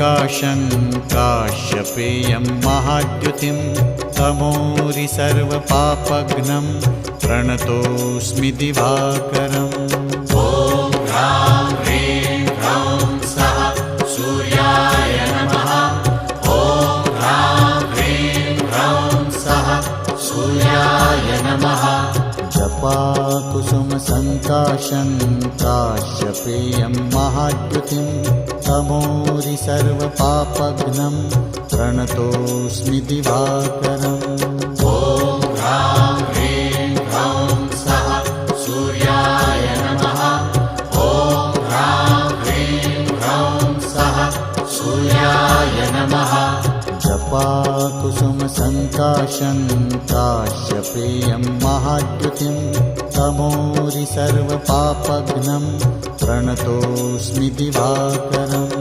सङ्काशं काश्यपेयं महाद्युतिं तमोरि सर्वपापघ्नं प्रणतोऽस्मि दिवाकरम्। ॐ ह्रां ह्रीं ह्रौं सः सूर्याय नमः। ॐ ह्रां ह्रीं ह्रौं सः सूर्याय नमः। जपाकुसुमसङ्काशं काश्यपेयं महाद्युतिं तमोरि सर्वपापघ्नं प्रणतोऽस्मि दिवाकरम्। ॐ ह्रां ह्रीं ह्रौं सः सूर्याय नमः। ॐ ह्रां ह्रीं ह्रौं सः सूर्याय नमः। जपाकुसुमसङ्काशं काश्यपेयं महाद्युतिं तमोरि सर्वपापघ्नं प्रणतोऽस्मि दिवाकरम्।